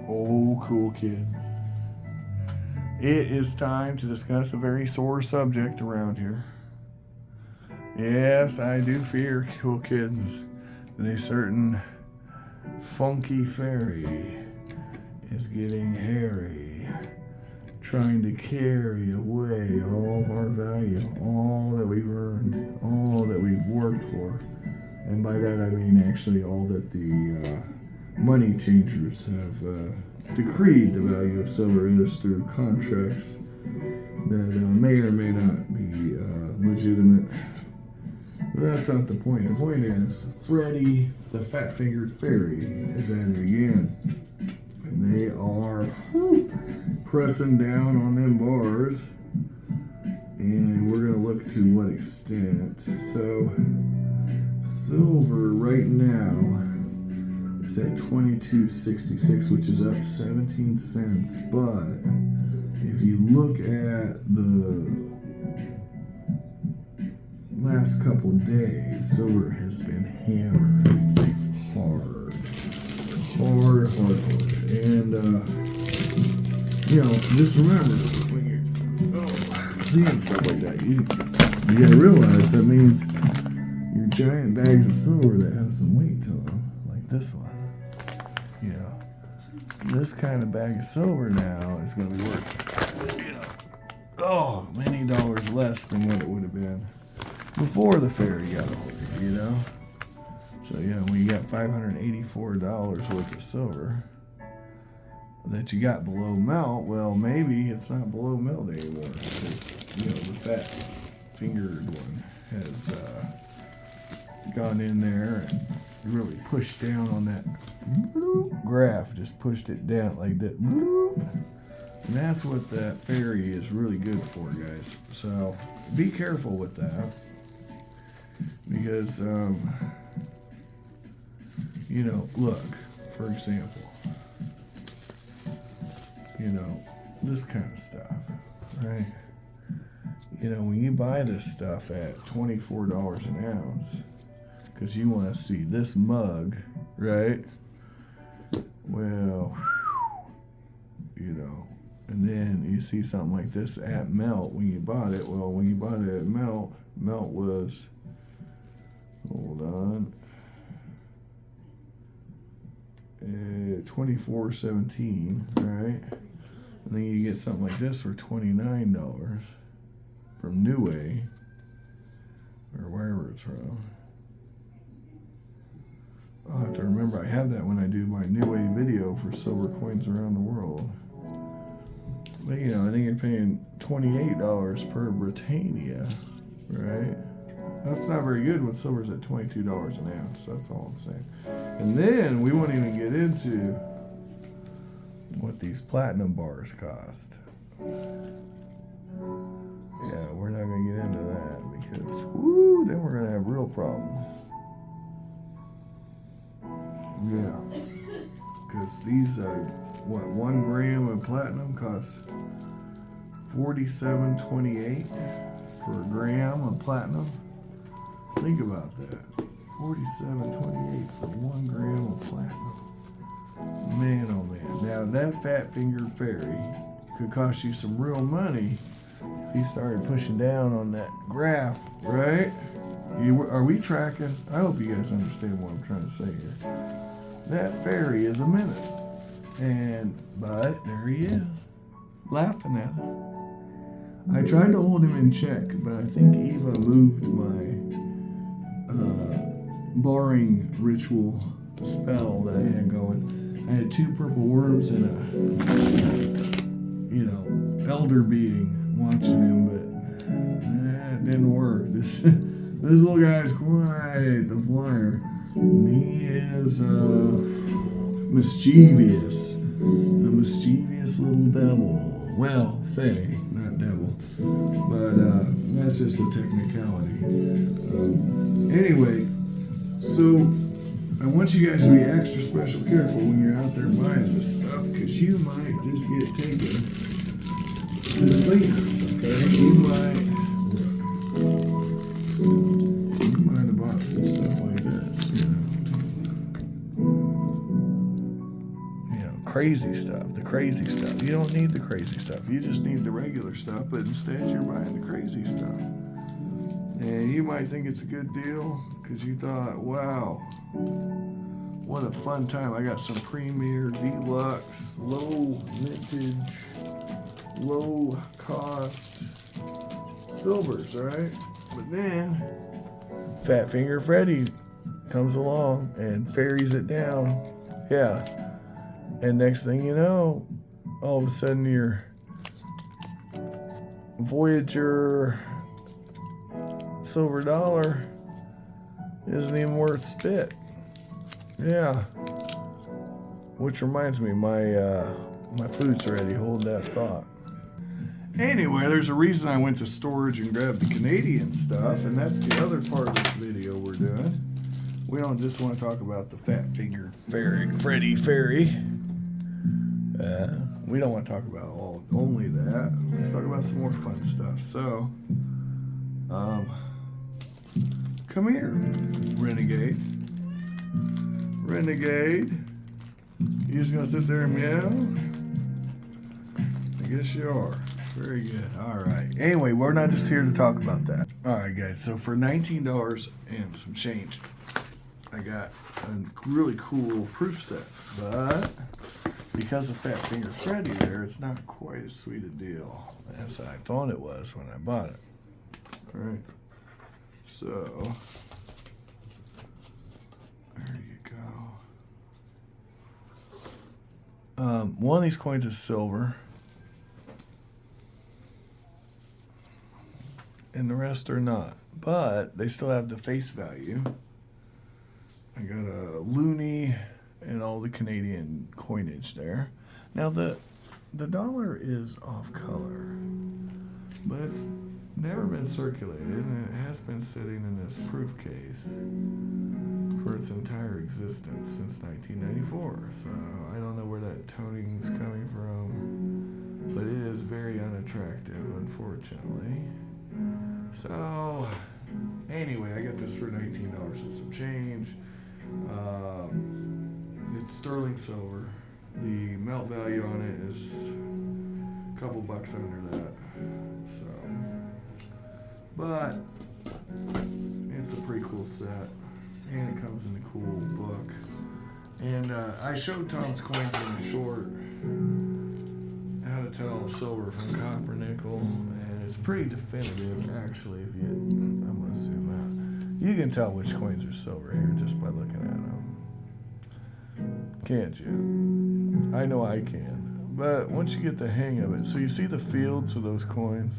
Oh, cool kids. It is time to discuss a very sore subject around here. Yes, I do fear, cool kids, that a certain funky fairy is getting hairy, trying to carry away all of our value, all that we've earned, all that we've worked for. And by that I mean actually all that the money changers have decreed the value of silver is through contracts that may or may not be legitimate. But that's not the point. The point is, Freddy, the fat-fingered fairy, is at it again. And they are pressing down on them bars. And we're going to look to what extent. So, silver right now is at $22.66, which is up 17 cents. But if you look at the last couple days, silver has been hammered hard. And, just remember, when you're seeing stuff like that, you gotta realize that means your giant bags of silver that have some weight to them, like this one. This kind of bag of silver now is going to be worth, many dollars less than what it would have been before the fairy got a hold of it, So, when you got $584 worth of silver that you got below melt, well, maybe it's not below melt anymore because, the fat fingered one has gone in there and really pushed down on that graph, just pushed it down like that. And that's what that fairy is really good for, guys. So be careful with that because, look, for example, this kind of stuff, right? When you buy this stuff at $24 an ounce, because you want to see this mug, right? Well, and then you see something like this at melt when you bought it. Well, when you bought it at melt was, hold on, $24.17, right? And then you get something like this for $29 from New Way, or wherever it's from. I'll have to remember I have that when I do my New Way video for silver coins around the world. But I think you're paying $28 per Britannia, right? That's not very good when silver's at $22 an ounce. That's all I'm saying. And then we won't even get into what these platinum bars cost. Yeah, we're not going to get into that because, then we're going to have real problems. Yeah. Because these are, 1 gram of platinum costs $47.28 for a gram of platinum. Think about that. $47.28 for 1 gram of platinum. Man, oh man. Now, that fat-fingered fairy could cost you some real money if he started pushing down on that graph, right? Are we tracking? I hope you guys understand what I'm trying to say here. That fairy is a menace. But there he is, laughing at us. I tried to hold him in check, but I think Eva moved my barring ritual spell that I had going. I had 2 purple worms and a, elder being watching him, but it didn't work. This little guy's quite the flyer. He is mischievous. A mischievous little devil. Well, fae, not devil. But that's just a technicality. Anyway, so I want you guys to be extra special careful when you're out there buying this stuff because you might just get taken to the cleaners, okay? You might have bought some stuff like this, crazy stuff, the crazy stuff. You don't need the crazy stuff. You just need the regular stuff, but instead you're buying the crazy stuff. And you might think it's a good deal because you thought, wow, what a fun time. I got some premier, deluxe, low vintage, low cost silvers, right? But then Fat Finger Freddy comes along and ferries it down. Yeah. And next thing you know, all of a sudden your Voyager silver dollar isn't even worth spit. Yeah. Which reminds me, my food's ready. Hold that thought. Anyway, there's a reason I went to storage and grabbed the Canadian stuff, and that's the other part of this video we're doing. We don't just want to talk about the Fat Finger Freddy Fairy. We don't want to talk about only that. Let's talk about some more fun stuff. So, come here, Renegade. Renegade. You just gonna sit there and meow? I guess you are. Very good. All right. Anyway, we're not just here to talk about that. All right, guys. So for $19 and some change, I got a really cool proof set. But because of Fat Finger Freddy there, it's not quite as sweet a deal as I thought it was when I bought it. All right. So there you go. One of these coins is silver, and the rest are not, but they still have the face value. I got a loonie and all the Canadian coinage there. Now the dollar is off color, but it's never been circulated, and it has been sitting in this proof case for its entire existence since 1994. So I don't know where that toning is coming from, but it is very unattractive, unfortunately. So anyway, I got this for $19 and some change. It's sterling silver. The melt value on it is a couple bucks under that. So, but it's a pretty cool set, and it comes in a cool book. And I showed Tom's Coins in a short how to tell silver from copper, nickel, and it's pretty definitive actually. If I'm gonna zoom out, you can tell which coins are silver here just by looking at them. Can't you? I know I can. But once you get the hang of it, so you see the fields of those coins?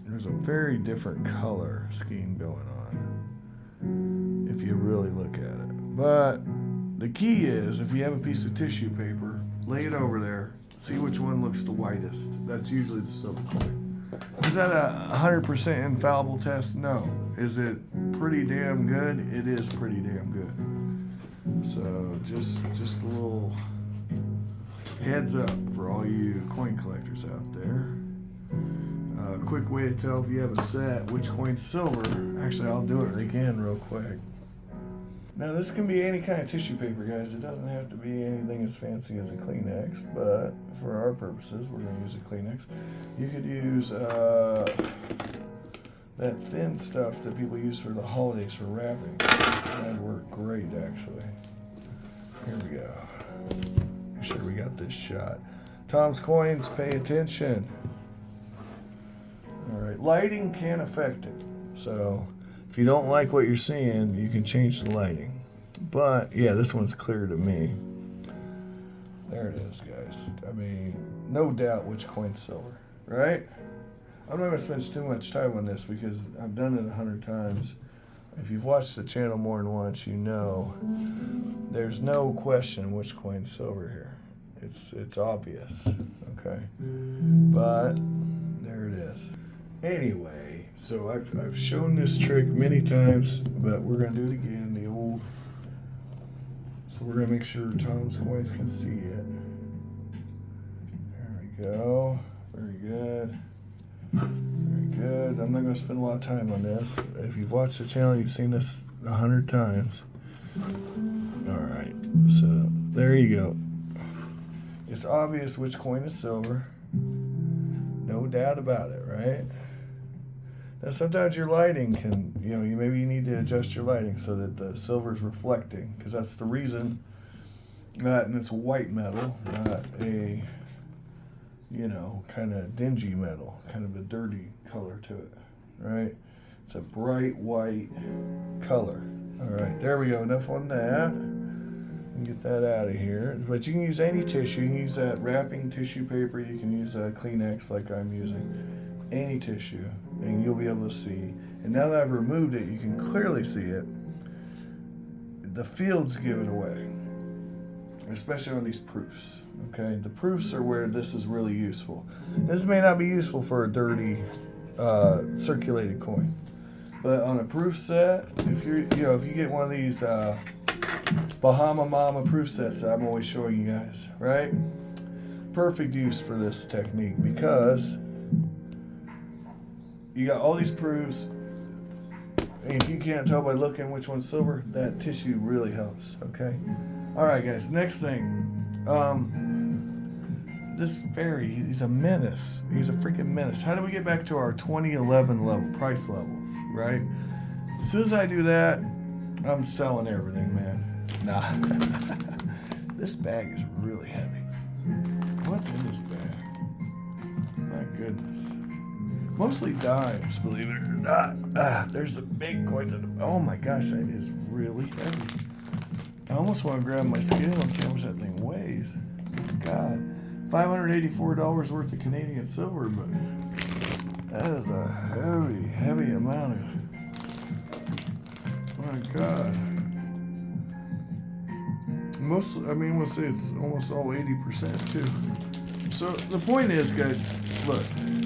There's a very different color scheme going on if you really look at it. But the key is, if you have a piece of tissue paper, lay it over there, see which one looks the whitest. That's usually the silver coin. Is that a 100% infallible test? No. Is it pretty damn good? It is pretty damn good. So just a little heads up for all you coin collectors out there. A quick way to tell if you have a set which coin's silver. Actually, I'll do it again real quick. Now this can be any kind of tissue paper, guys. It doesn't have to be anything as fancy as a Kleenex, but for our purposes, we're going to use a Kleenex. You could use that thin stuff that people use for the holidays for wrapping. That would work great, actually. Here we go. Make sure we got this shot. Tom's Coins, pay attention. All right, lighting can affect it. So if you don't like what you're seeing, you can change the lighting. But yeah, this one's clear to me. There it is, guys. I mean, no doubt which coin's silver, right? I'm not going to spend too much time on this because I've done it 100 times. If you've watched the channel more than once, you know there's no question which coin's silver here. It's obvious, okay? But there it is. Anyway, so I've shown this trick many times, but we're going to do it again, the old. So we're going to make sure Tom's Coins can see it. There we go. Very good. Very good. I'm not going to spend a lot of time on this. If you've watched the channel, you've seen this 100 times. All right, so there you go. It's obvious which coin is silver. No doubt about it, right? Now sometimes your lighting can, maybe you need to adjust your lighting so that the silver is reflecting, because that's the reason. And it's a white metal, not a, kind of dingy metal, kind of a dirty color to it, right? It's a bright white color. All right, there we go. Enough on that. Get that out of here. But you can use any tissue. You can use that wrapping tissue paper. You can use a Kleenex like I'm using. Any tissue, and you'll be able to see. And now that I've removed it, you can clearly see it. The fields give it away, especially on these proofs. Okay, the proofs are where this is really useful. This may not be useful for a dirty circulated coin, but on a proof set, if you get one of these Bahama Mama proof sets that I'm always showing you guys, right? Perfect use for this technique, because you got all these proofs, and if you can't tell by looking which one's silver, that tissue really helps. Okay. All right, guys. Next thing. This fairy, he's a menace. He's a freaking menace. How do we get back to our 2011 price levels, right? As soon as I do that, I'm selling everything, man. Nah. This bag is really heavy. What's in this bag? My goodness. Mostly dimes, believe it or not. There's some big coins in the... Oh my gosh, that is really heavy. I almost want to grab my scale and see how much that thing weighs. God. $584 worth of Canadian silver, but that is a heavy, heavy amount of... My God. We'll say it's almost all 80% too. So the point is, guys, look,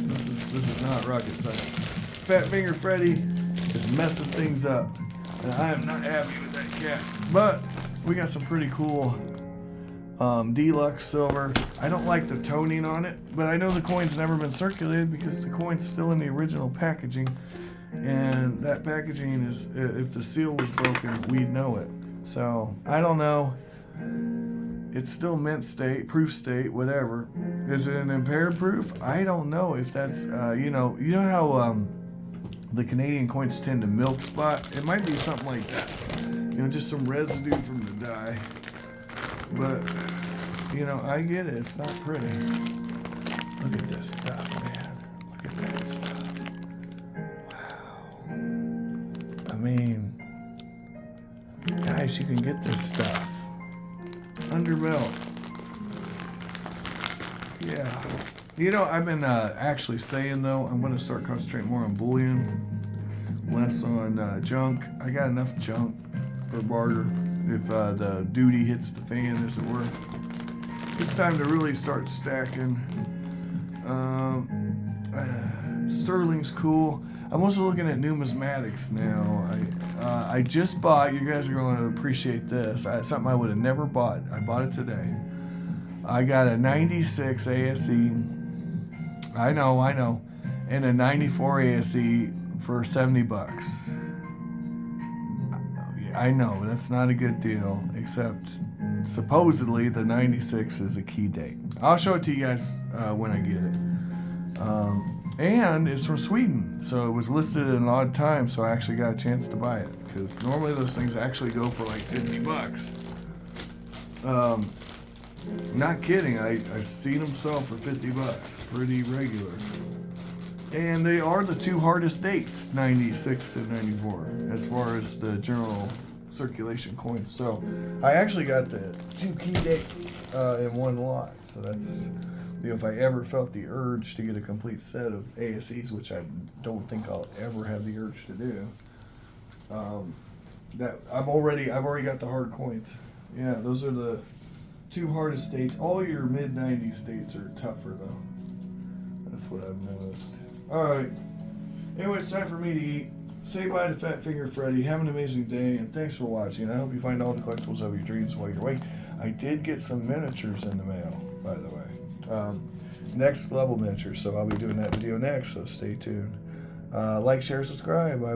this is not rocket science. Fat Finger Freddy is messing things up, and I am not happy with that cat. But we got some pretty cool deluxe silver. I don't like the toning on it, but I know the coin's never been circulated because the coin's still in the original packaging, and that packaging is, if the seal was broken, we'd know it. So I don't know. It's still mint state, proof state, whatever. Is it an impaired proof? I don't know if that's you know how the Canadian coins tend to milk spot. It might be something like that. Just some residue from the dye. But, I get it. It's not pretty. Look at this stuff, man. Look at that stuff. Wow. Guys, you can get this stuff. Underbelt. Yeah. I've been actually saying, though, I'm going to start concentrating more on bullion, less on junk. I got enough junk for barter. If the duty hits the fan, as it were, it's time to really start stacking. Sterling's cool. I'm also looking at numismatics now. I just bought. You guys are going to appreciate this. Something I would have never bought. I bought it today. I got a 96 ASE. I know, and a 94 ASE for $70. I know, that's not a good deal, except supposedly the 96 is a key date. I'll show it to you guys when I get it. And it's from Sweden, so it was listed at an odd time, so I actually got a chance to buy it, because normally those things actually go for like $50. Not kidding, I've seen them sell for $50, pretty regular. And they are the two hardest dates, 96 and 94, as far as the general circulation coins. So I actually got the two key dates in one lot. So that's, if I ever felt the urge to get a complete set of ASEs, which I don't think I'll ever have the urge to do, I've already got the hard coins. Yeah, those are the two hardest dates. All your mid-90s dates are tougher, though. That's what I've noticed. Alright. Anyway, it's time for me to eat. Say bye to Fat Finger Freddy. Have an amazing day, and thanks for watching. I hope you find all the collectibles of your dreams while you're away. I did get some miniatures in the mail, by the way. Next level miniatures, so I'll be doing that video next, so stay tuned. Like, share, subscribe. Bye.